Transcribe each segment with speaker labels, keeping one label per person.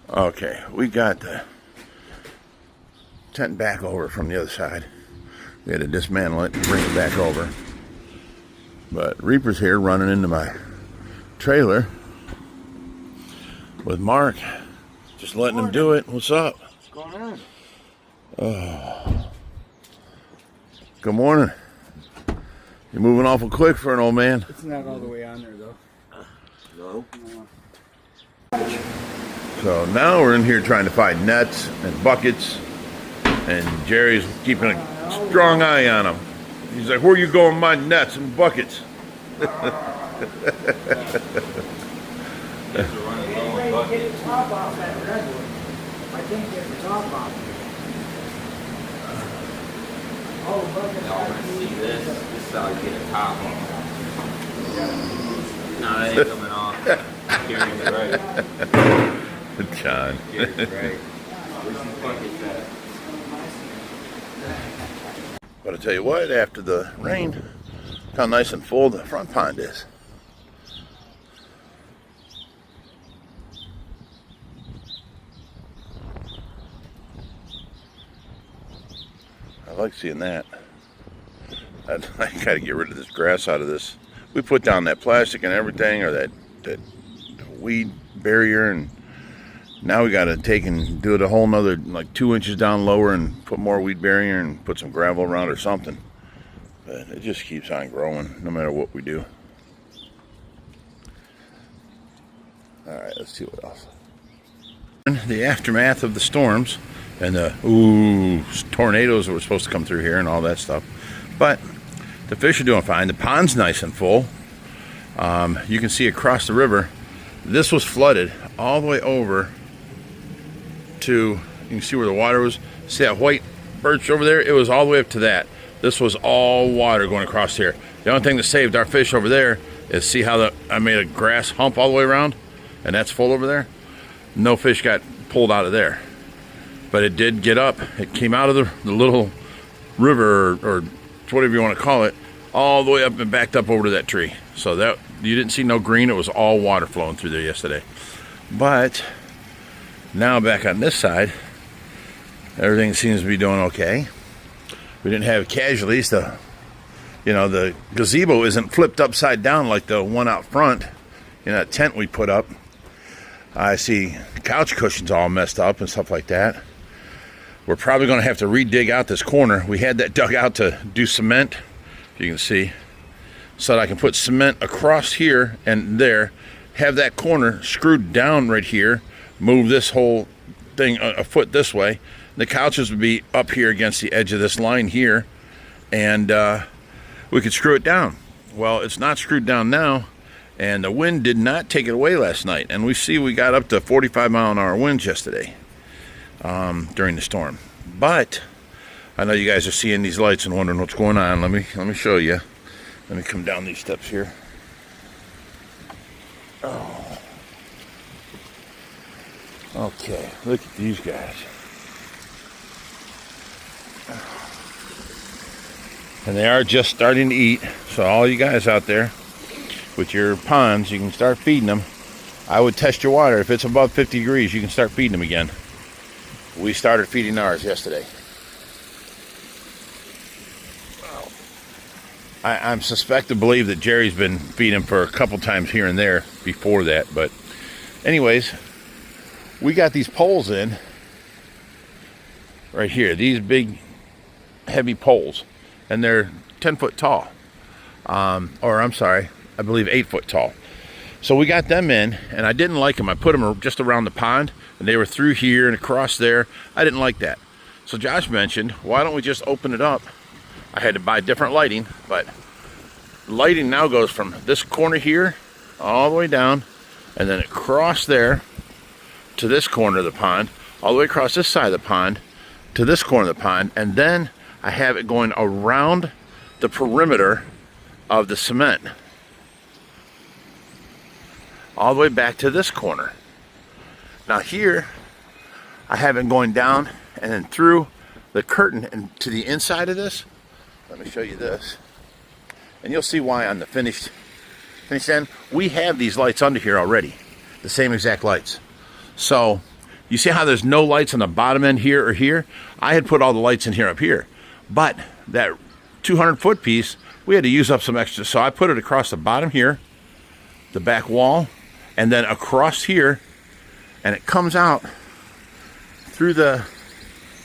Speaker 1: Okay, we got the tent back over from the other side. We had to dismantle it and bring it back over. But Reaper's here running into my trailer with Mark. Just letting him do it. What's up?
Speaker 2: What's going on?
Speaker 1: Oh. Good morning. You're moving awful quick for an old man.
Speaker 2: It's not all the way on there though.
Speaker 1: No. So now we're in here trying to find nets and buckets, and Jerry's keeping a strong eye on them. He's like, where are you going with my nets and buckets?
Speaker 2: Get the top off that redwood. I can't get the top off. Oh, bucket.
Speaker 3: Y'all want to see this? This is how you get a top off. No, that ain't coming off. Gary's right.
Speaker 1: John.
Speaker 3: Gary's right. Where's these buckets at?
Speaker 1: But I tell you what, after the rain, look how nice and full the front pond is. I like seeing that. I got to get rid of this grass out of this. We put down that plastic and everything, or that weed barrier, and now we got to take and do it a whole nother like 2 inches down lower and put more weed barrier and put some gravel around or something. But it just keeps on growing no matter what we do. All right, let's see what else. The aftermath of the storms and the tornadoes that were supposed to come through here and all that stuff. But the fish are doing fine. The pond's nice and full. You can see across the river, this was flooded all the way over to, you can see where the water was. See that white birch over there? It was all the way up to that. This was all water going across here. The only thing that saved our fish over there is, see how I made a grass hump all the way around, and that's full over there? No fish got pulled out of there. But it did get up. It came out of the little river, or whatever you want to call it, all the way up and backed up over to that tree. So that, you didn't see no green. It was all water flowing through there yesterday. But now back on this side, everything seems to be doing okay. We didn't have casualties. The gazebo isn't flipped upside down like the one out front in that tent we put up. I see couch cushions all messed up and stuff like that. We're probably going to have to re-dig out this corner. We had that dug out to do cement, you can see, so that I can put cement across here and there, have that corner screwed down right here, move this whole thing a foot this way. The couches would be up here against the edge of this line here, and we could screw it down. Well, it's not screwed down now, and the wind did not take it away last night. And we got up to 45-mile-an-hour winds yesterday during the storm. But I know you guys are seeing these lights and wondering what's going on. Let me show you. Let me come down these steps here. Oh. Okay, look at these guys. And they are just starting to eat. So all you guys out there with your ponds, you can start feeding them. I would test your water. If it's above 50 degrees, you can start feeding them again. We started feeding ours yesterday. I'm suspect to believe that Jerry's been feeding for a couple times here and there before that. But anyways, we got these poles in right here. These big, heavy poles. And they're 10 foot tall. Or I'm sorry, I believe 8 foot tall. So we got them in, and I didn't like them. I put them just around the pond, and they were through here and across there. I didn't like that. So Josh mentioned, why don't we just open it up? I had to buy different lighting, but lighting now goes from this corner here all the way down, and then across there to this corner of the pond, all the way across this side of the pond to this corner of the pond, and then I have it going around the perimeter of the cement all the way back to this corner. Now here I have it going down and then through the curtain and to the inside of this. Let me show you this, and you'll see why on the finished end. We have these lights under here already, the same exact lights. So You see how there's no lights on the bottom end here or here? I had put all the lights in here up here. But that 200-foot piece, we had to use up some extra. So I put it across the bottom here, the back wall, and then across here, and it comes out through the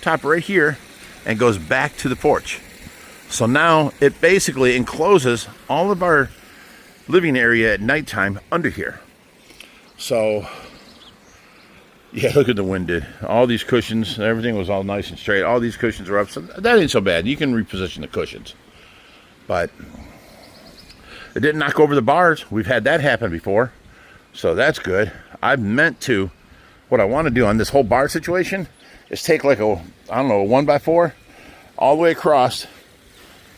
Speaker 1: top right here and goes back to the porch. So now it basically encloses all of our living area at nighttime under here. So yeah, look at the wind did. All these cushions, everything was all nice and straight. All these cushions are up, so that ain't so bad. You can reposition the cushions. But it didn't knock over the bars. We've had that happen before, so that's good. I've meant to, what I want to do on this whole bar situation is take like a, I don't know, a 1x4 all the way across,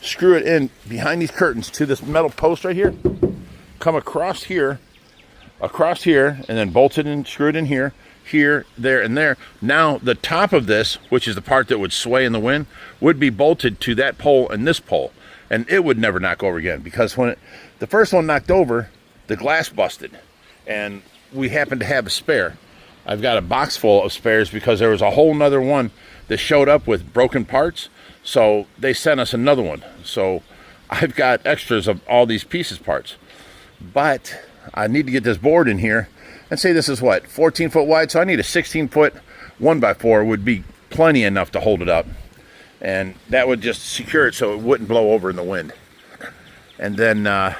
Speaker 1: screw it in behind these curtains to this metal post right here, come across here, and then bolt it and screw it in here, there, and there. Now the top of this, which is the part that would sway in the wind, would be bolted to that pole and this pole, and it would never knock over again, because when the first one knocked over, the glass busted, and we happened to have a spare. I've got a box full of spares because there was a whole nother one that showed up with broken parts, so they sent us another one. So I've got extras of all these pieces parts, but I need to get this board in here. And say this is what, 14 foot wide, so I need a 16-foot 1x4 would be plenty enough to hold it up, and that would just secure it so it wouldn't blow over in the wind. And then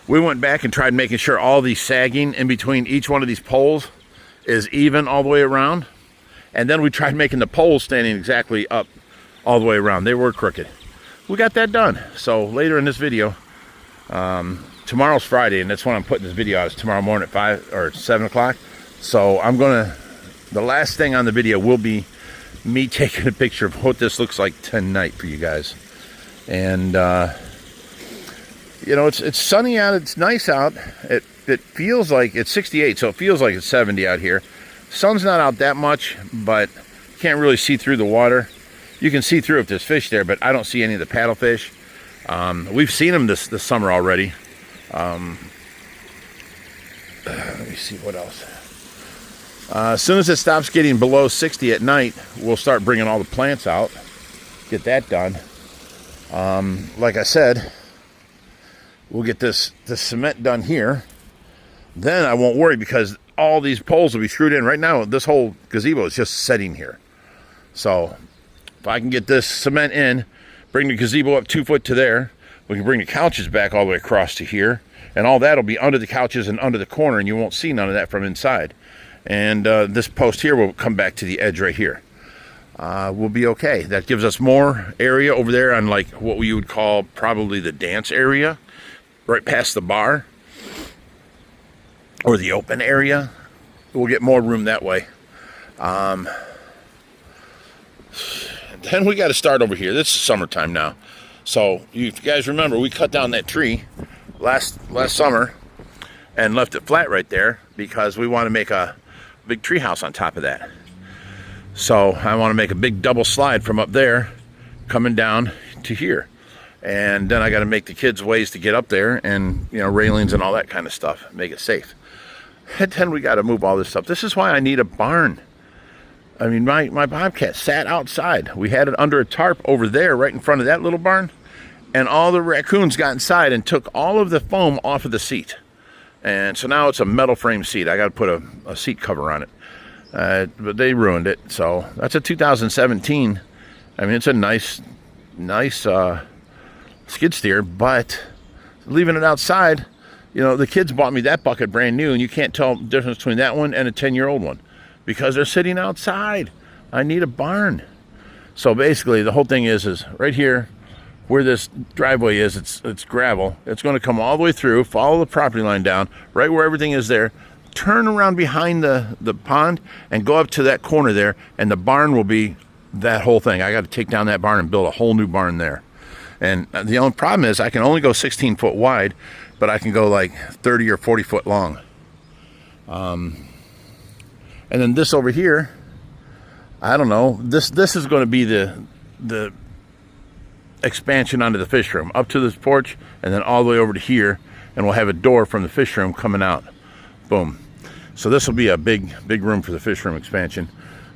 Speaker 1: we went back and tried making sure all the sagging in between each one of these poles is even all the way around, and then we tried making the poles standing exactly up all the way around. They were crooked. We got that done. So later in this video, tomorrow's Friday, and that's when I'm putting this video out, is tomorrow morning at 5 or 7 o'clock. So I'm gonna, the last thing on the video will be me taking a picture of what this looks like tonight for you guys. And you know, it's sunny out, it's nice out. It feels like it's 68, so it feels like it's 70 out here. Sun's not out that much, but you can't really see through the water. You can see through if there's fish there, but I don't see any of the paddlefish. We've seen them this summer already. Let me see what else. As soon as it stops getting below 60 at night, we'll start bringing all the plants out, get that done. Like I said, we'll get the cement done here. Then I won't worry, because all these poles will be screwed in. Right now, this whole gazebo is just sitting here. So if I can get this cement in, bring the gazebo up 2 foot to there, we can bring the couches back all the way across to here, and all that will be under the couches and under the corner, and you won't see none of that from inside. And this post here will come back to the edge right here. We'll be okay. That gives us more area over there on like what we would call probably the dance area, right past the bar, or the open area. We'll get more room that way. Then we got to start over here. This is summertime now. So if you guys remember, we cut down that tree last summer and left it flat right there because we want to make a big tree house on top of that. So I want to make a big double slide from up there coming down to here. And then I got to make the kids ways to get up there, and you know, railings and all that kind of stuff, make it safe. And then we got to move all this stuff. This is why I need a barn. I mean, my bobcat sat outside. We had it under a tarp over there right in front of that little barn, and all the raccoons got inside and took all of the foam off of the seat. And so now it's a metal frame seat. I got to put a seat cover on it. But they ruined it. So that's a 2017. I mean, it's a nice skid steer, but leaving it outside, you know, the kids bought me that bucket brand new, and you can't tell the difference between that one and a 10-year-old one because they're sitting outside. I need a barn. So basically the whole thing is right here where this driveway is, it's gravel. It's going to come all the way through, follow the property line down, right where everything is there, turn around behind the pond and go up to that corner there, and the barn will be that whole thing. I got to take down that barn and build a whole new barn there. And the only problem is I can only go 16 foot wide, but I can go like 30 or 40 foot long. And then this over here, I don't know, this is going to be the expansion onto the fish room, up to this porch and then all the way over to here, and we'll have a door from the fish room coming out. Boom. So this will be a big room for the fish room expansion.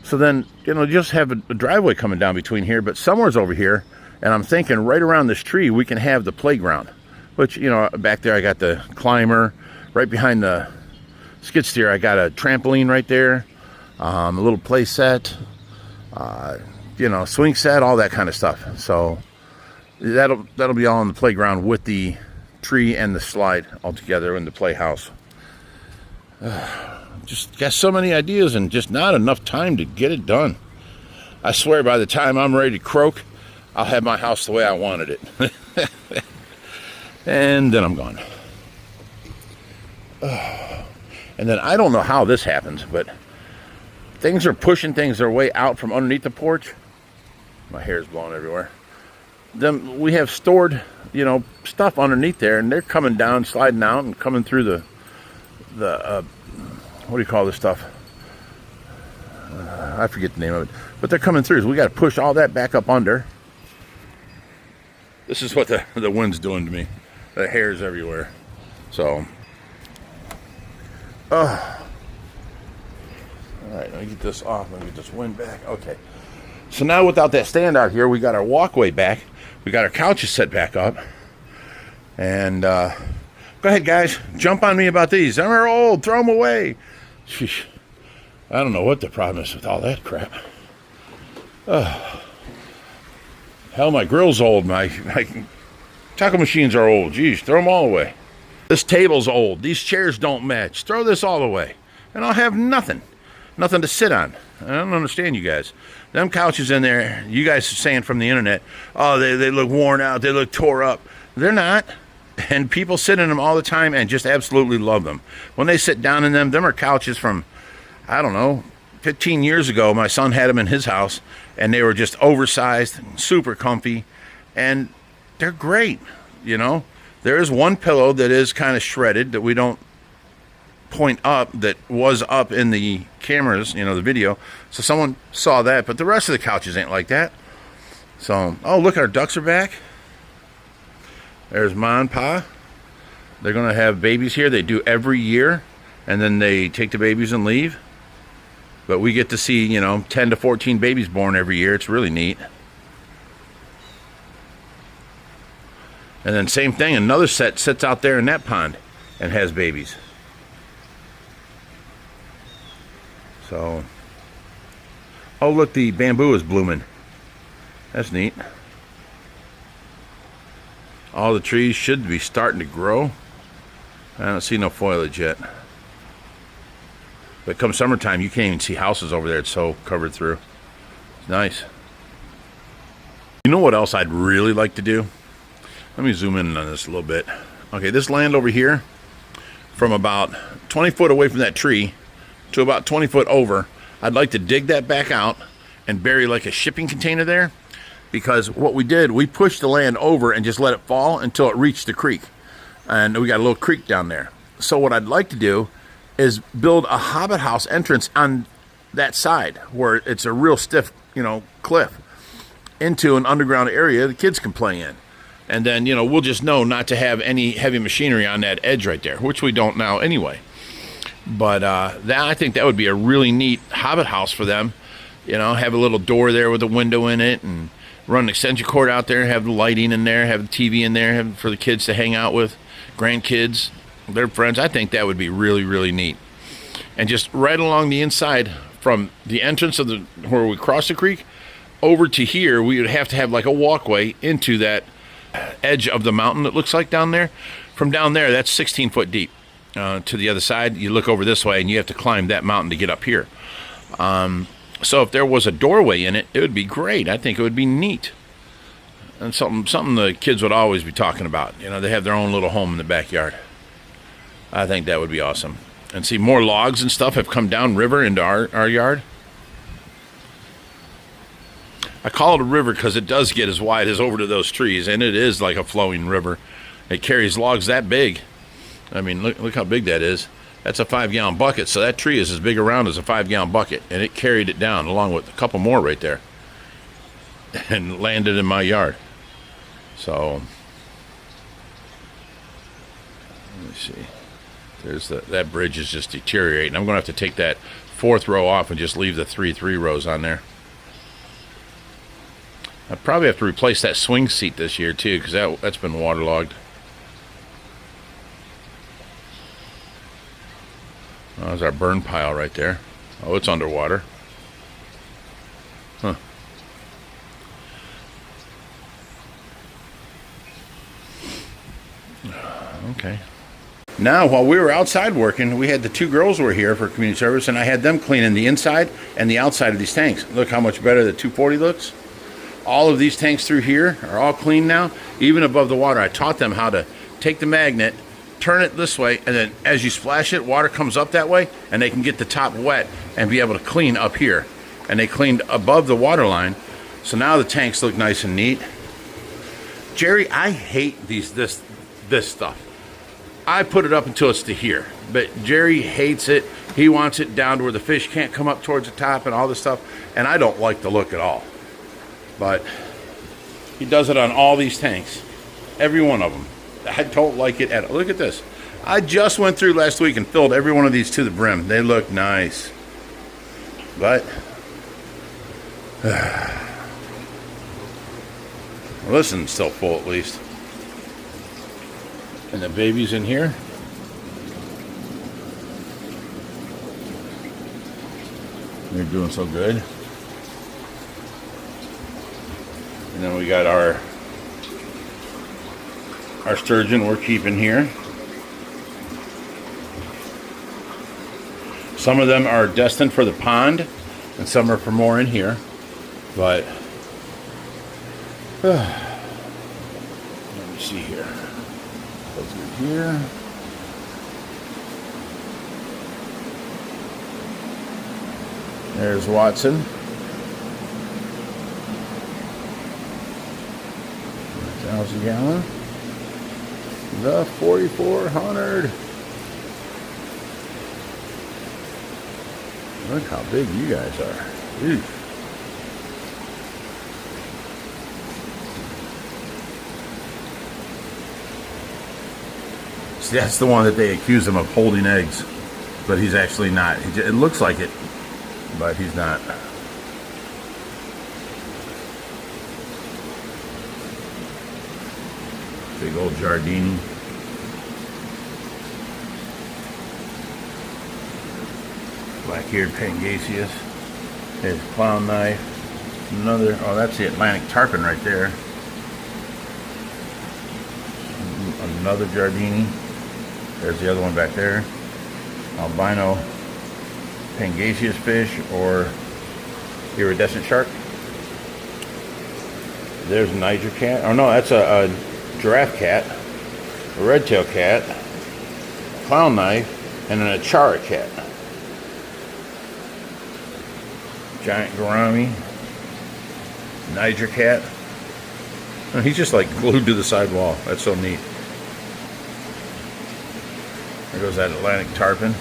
Speaker 1: So then, you know, just have a driveway coming down between here, but somewhere's over here, and I'm thinking right around this tree we can have the playground, which, you know, back there I got the climber. Right behind the skid steer I got a trampoline right there, a little play set, you know, swing set, all that kind of stuff. So that'll be all on the playground with the tree and the slide all together in the playhouse. Just got so many ideas and just not enough time to get it done. I swear by the time I'm ready to croak, I'll have my house the way I wanted it. And then I'm gone. And then I don't know how this happens, but things are pushing things their way out from underneath the porch. My hair's blowing everywhere. Then we have stored, you know, stuff underneath there, and they're coming down, sliding out, and coming through the what do you call this stuff? I forget the name of it, but they're coming through. So we got to push all that back up under. This is what the wind's doing to me. The hair's everywhere. So. All right, let me get this off. Let me get this wind back. Okay. So now without that stand out here, we got our walkway back. We got our couches set back up. And go ahead, guys. Jump on me about these. They're old. Throw them away. Sheesh. I don't know what the problem is with all that crap. Hell, my grill's old. My taco machines are old. Geez, throw them all away. This table's old. These chairs don't match. Throw this all away. And I'll have nothing to sit on. I don't understand you guys. Them couches in there, you guys are saying from the internet, oh, they look worn out, they look tore up. They're not. And people sit in them all the time and just absolutely love them. When they sit down in them are couches from, I don't know, 15 years ago. My son had them in his house, and they were just oversized, super comfy, and they're great, you know. There is one pillow that is kind of shredded that we don't point up, that was up in the cameras, you know, the video. So someone saw that, but the rest of the couches ain't like that. So, oh, look, our ducks are back. There's Ma and Pa. They're going to have babies here. They do every year, and then they take the babies and leave. But we get to see, you know, 10 to 14 babies born every year. It's really neat. And then same thing, another set sits out there in that pond and has babies. So, oh look, the bamboo is blooming. That's neat. All the trees should be starting to grow. I don't see no foliage yet. But come summertime, you can't even see houses over there. It's so covered through. It's nice. You know what else I'd really like to do? Let me zoom in on this a little bit. Okay, this land over here, from about 20 foot away from that tree to about 20 foot over, I'd like to dig that back out and bury like a shipping container there. Because what we did, we pushed the land over and just let it fall until it reached the creek. And we got a little creek down there. So what I'd like to do is build a hobbit house entrance on that side where it's a real stiff, you know, cliff into an underground area the kids can play in. And then, you know, we'll just know not to have any heavy machinery on that edge right there, which we don't now anyway. But that, I think that would be a really neat hobbit house for them. You know, have a little door there with a window in it, and run an extension cord out there, have the lighting in there, have the TV in there, have for the kids to hang out with, grandkids, their friends. I think that would be really, really neat. And just right along the inside from the entrance of the where we cross the creek over to here, we would have to have like a walkway into that edge of the mountain that looks like down there. From down there, that's 16 foot deep. To the other side, you look over this way and you have to climb that mountain to get up here. So if there was a doorway in it, it would be great. I think it would be neat. And something the kids would always be talking about. You know, they have their own little home in the backyard. I think that would be awesome. And see, more logs and stuff have come down river into our yard. I call it a river because it does get as wide as over to those trees, and it is like a flowing river. It carries logs that big. I mean, look how big that is. That's a 5-gallon bucket, so that tree is as big around as a 5-gallon bucket, and it carried it down along with a couple more right there and landed in my yard. So, let me see. There's that bridge is just deteriorating. I'm going to have to take that 4th row off and just leave the 3 rows on there. I probably have to replace that swing seat this year too, because that's been waterlogged. Oh, there's our burn pile right there. Oh, it's underwater. Huh. Okay. Now, while we were outside working, we had the 2 girls were here for community service, and I had them cleaning the inside and the outside of these tanks. Look how much better the 240 looks. All of these tanks through here are all clean now, even above the water. I taught them how to take the magnet, turn it this way, and then as you splash it, water comes up that way, and they can get the top wet and be able to clean up here. And they cleaned above the water line, so now the tanks look nice and neat. Jerry, I hate this stuff. I put it up until it's to here, but Jerry hates it. He wants it down to where the fish can't come up towards the top and all this stuff, and I don't like the look at all. But he does it on all these tanks, every one of them. I don't like it at all. Look at this. I just went through last week and filled every one of these to the brim. They look nice, but well, this one's still full at least. And the baby's in here. They're doing so good. And then we got our sturgeon we're keeping here. Some of them are destined for the pond, and some are for more in here. But let me see here. Go through here. There's Watson. 1,000 gallon. The 4,400. Look how big you guys are. Ew. See, that's the one that they accuse him of holding eggs, but he's actually not. It looks like it, but he's not. Big old Giardini. Black-eared Pangasius. There's clown knife. Another, oh, that's the Atlantic tarpon right there. Another Giardini. There's the other one back there. Albino Pangasius fish or iridescent shark. There's a Niger cat. Oh no, that's a giraffe cat, a red-tailed cat, clown knife, and then a chara cat. Giant gourami, Niger cat. Oh, he's just like glued to the side wall. That's so neat. There goes that Atlantic tarpon.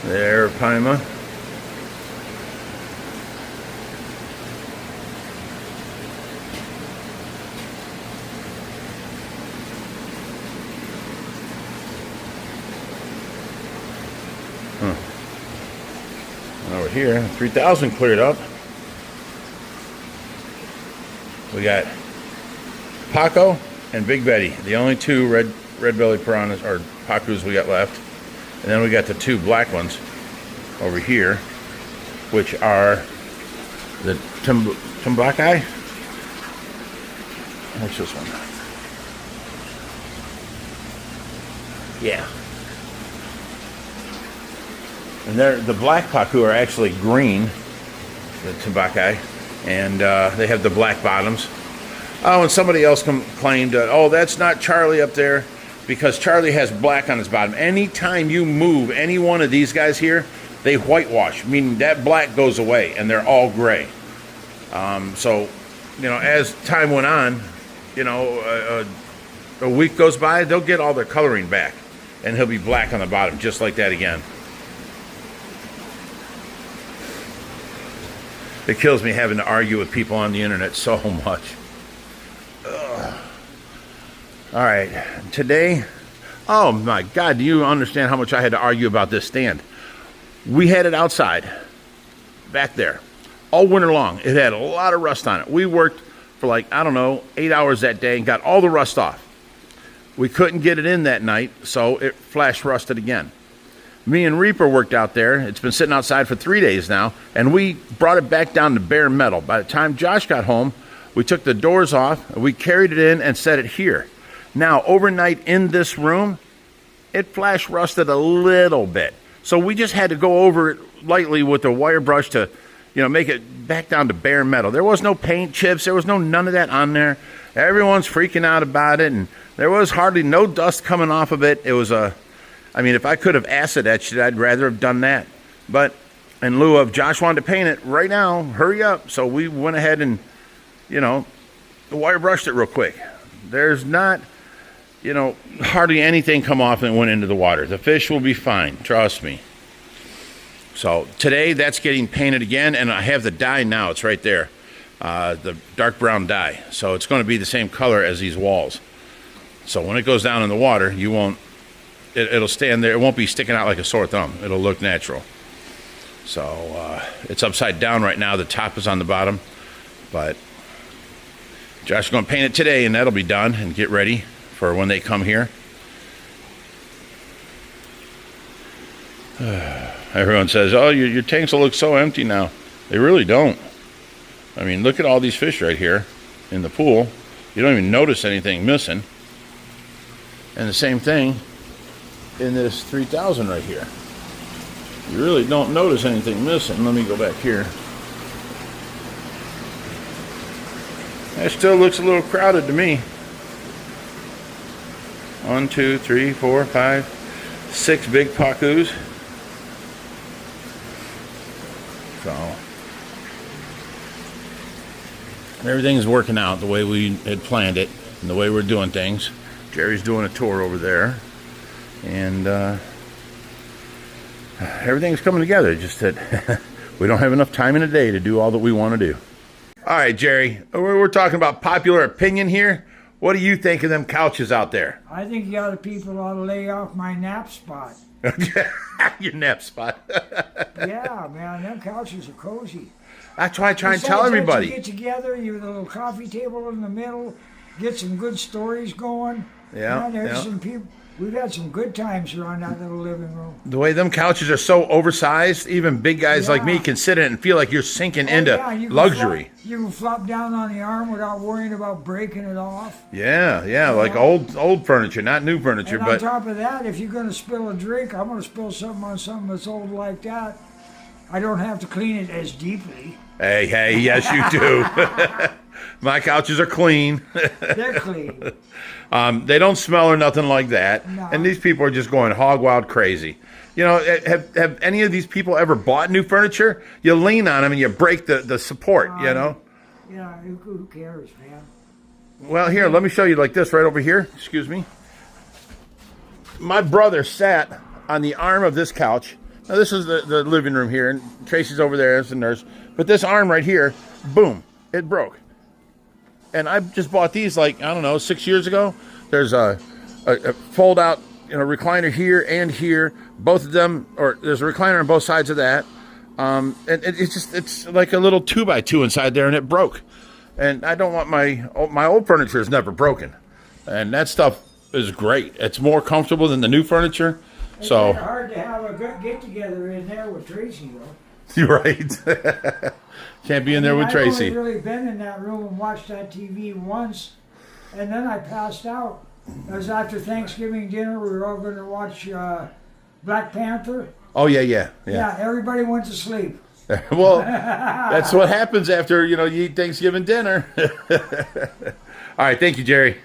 Speaker 1: The arapaima. Over here, 3,000 cleared up. We got Paco and Big Betty, the only 2 red belly piranhas or pacus we got left. And then we got the 2 black ones over here, which are the Tumblakai. What's this one? Yeah. And the black pacu are actually green, the Tumblakai, and they have the black bottoms. Oh, and somebody else claimed, oh, that's not Charlie up there, because Charlie has black on his bottom. Anytime you move any one of these guys here, they whitewash, meaning that black goes away, and they're all gray. So, you know, as time went on, you know, a week goes by, they'll get all their coloring back, and he'll be black on the bottom, just like that again. It kills me having to argue with people on the internet so much. Ugh. All right, today Oh my God, do you understand how much I had to argue about this stand? We had it outside, back there, all winter long. It had a lot of rust on it. We worked for like, I don't know, 8 hours that day and got all the rust off. We couldn't get it in that night, so it flash rusted again. Me and Reaper worked out there. It's been sitting outside for 3 days now, and we brought it back down to bare metal. By the time Josh got home, we took the doors off, we carried it in and set it here. Now, overnight in this room, it flash rusted a little bit. So we just had to go over it lightly with a wire brush to, make it back down to bare metal. There was no paint chips. There was none of that on there. Everyone's freaking out about it, and there was hardly no dust coming off of it. It was if I could have acid etched it, I'd rather have done that. But in lieu of Josh wanted to paint it right now, hurry up. So we went ahead and, wire brushed it real quick. There's not, hardly anything come off and went into the water. The fish will be fine, trust me. So today that's getting painted again, and I have the dye now. It's right there, the dark brown dye. So it's going to be the same color as these walls. So when it goes down in the water, you won't, it'll stand there. It won't be sticking out like a sore thumb. It'll look natural. So it's upside down right now. The top is on the bottom, but Josh is going to paint it today, and that'll be done and get ready for when they come here. Everyone says, oh, your tanks will look so empty now. They really don't. I mean, look at all these fish right here in the pool. You don't even notice anything missing. And the same thing in this 3000 right here. You really don't notice anything missing. Let me go back here. It still looks a little crowded to me. 1, 2, 3, 4, 5, 6 big pacus. So everything's working out the way we had planned it and the way we're doing things. Jerry's doing a tour over there, and everything's coming together. Just that we don't have enough time in a day to do all that we want to do. All right, Jerry, we're talking about popular opinion here. What do you think of them couches out there?
Speaker 2: I think the other people ought to lay off my nap spot.
Speaker 1: Your nap spot.
Speaker 2: Yeah, man, them couches are cozy.
Speaker 1: That's why I try and tell everybody.
Speaker 2: You get together, you have a little coffee table in the middle, get some good stories going.
Speaker 1: Yeah,
Speaker 2: there's some people. We've had some good times around that little living room.
Speaker 1: The way them couches are so oversized, even big guys like me can sit in it and feel like you're sinking into luxury.
Speaker 2: You can flop down on the arm without worrying about breaking it off.
Speaker 1: Yeah, like old furniture, not new furniture.
Speaker 2: And
Speaker 1: but
Speaker 2: on top of that, if you're going to spill a drink, I'm going to spill something on something that's old like that. I don't have to clean it as deeply.
Speaker 1: Hey, yes you do. My couches are clean.
Speaker 2: They're clean.
Speaker 1: They don't smell or nothing like that.
Speaker 2: No.
Speaker 1: And these people are just going hog wild crazy. Have any of these people ever bought new furniture? You lean on them and you break the support,
Speaker 2: Yeah, who cares, man?
Speaker 1: Well, here, let me show you like this right over here. Excuse me. My brother sat on the arm of this couch. Now, this is the living room here, and Tracy's over there as the nurse. But this arm right here, boom, it broke. And I just bought these like, I don't know, 6 years ago. There's a fold-out recliner here and here. Both of them, or there's a recliner on both sides of that. And it's like a little 2x2 inside there, and it broke. And I don't want my old furniture is never broken. And that stuff is great. It's more comfortable than the new furniture.
Speaker 2: It's
Speaker 1: so
Speaker 2: hard to have a good get-together in there with Tracy, though.
Speaker 1: You're right. Can't be in there with Tracy.
Speaker 2: I've only really been in that room and watched that TV once, and then I passed out. It was after Thanksgiving dinner. We were all going to watch Black Panther.
Speaker 1: Oh, yeah.
Speaker 2: Yeah, everybody went to sleep.
Speaker 1: Well, that's what happens after, you eat Thanksgiving dinner. All right, thank you, Jerry.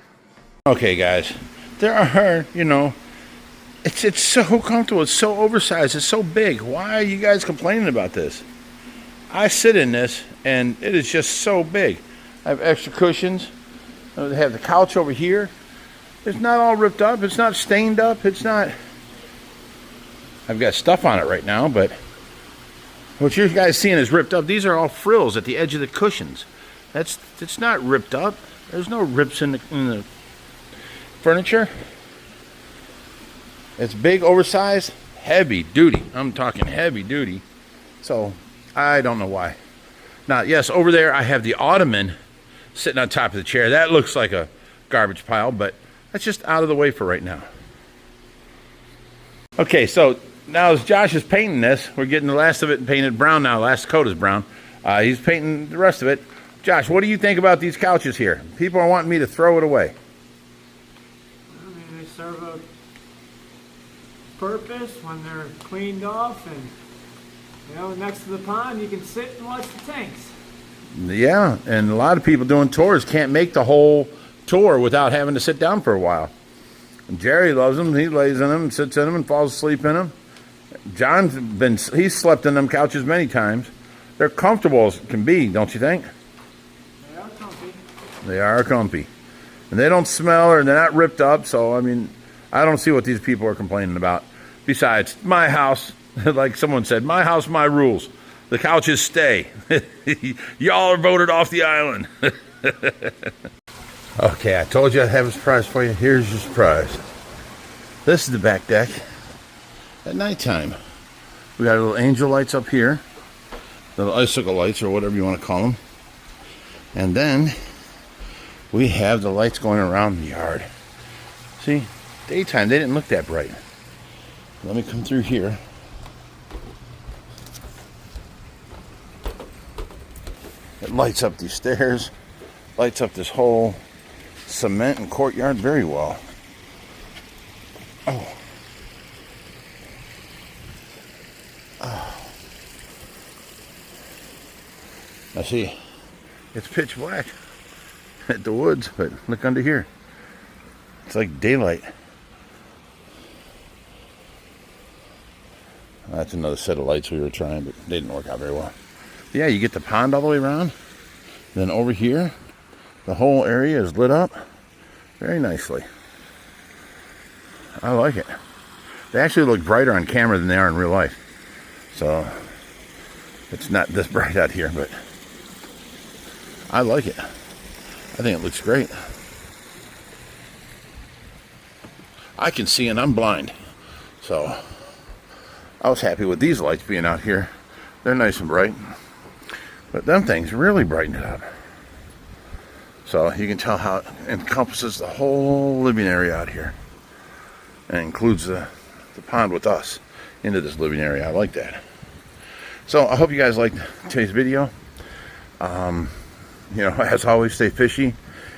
Speaker 1: Okay, guys. There are, it's so comfortable. It's so oversized. It's so big. Why are you guys complaining about this? I sit in this, and it is just so big. I have extra cushions. They have the couch over here. It's not all ripped up. It's not stained up. It's not... I've got stuff on it right now, but what you guys seeing is ripped up. These are all frills at the edge of the cushions. It's not ripped up. There's no rips in the furniture. It's big, oversized, heavy duty. I'm talking heavy duty. So I don't know why. Now, yes, over there I have the ottoman sitting on top of the chair. That looks like a garbage pile, but that's just out of the way for right now. Okay, so now as Josh is painting this, we're getting the last of it painted brown now. Last coat is brown. He's painting the rest of it. Josh, what do you think about these couches here? People are wanting me to throw it away.
Speaker 4: I mean, they serve a purpose when they're cleaned off, and you know, next to the pond, you can sit and watch the tanks.
Speaker 1: Yeah, and a lot of people doing tours can't make the whole tour without having to sit down for a while. And Jerry loves them. He lays in them, sits in them, and falls asleep in them. He's slept in them couches many times. They're comfortable as can be, don't you think?
Speaker 4: They are comfy.
Speaker 1: They are comfy. And they don't smell or they're not ripped up, so, I mean, I don't see what these people are complaining about. Besides, my house, like someone said, my house, my rules. The couches stay. Y'all are voted off the island. Okay, I told you I'd have a surprise for you. Here's your surprise. This is the back deck at nighttime. We got little angel lights up here. Little icicle lights or whatever you want to call them. And then we have the lights going around the yard. See, daytime, they didn't look that bright. Let me come through here. It lights up these stairs, lights up this whole cement and courtyard very well. Oh. Now see, it's pitch black at the woods, but look under here. It's like daylight. That's another set of lights we were trying, but they didn't work out very well. Yeah, you get the pond all the way around. Then over here, the whole area is lit up very nicely. I like it. They actually look brighter on camera than they are in real life. So, it's not this bright out here, but I like it. I think it looks great. I can see and I'm blind. So, I was happy with these lights being out here. They're nice and bright. But them things really brighten it up. So you can tell how it encompasses the whole living area out here. And includes the pond with us into this living area. I like that. So I hope you guys liked today's video. You know, as always, stay fishy.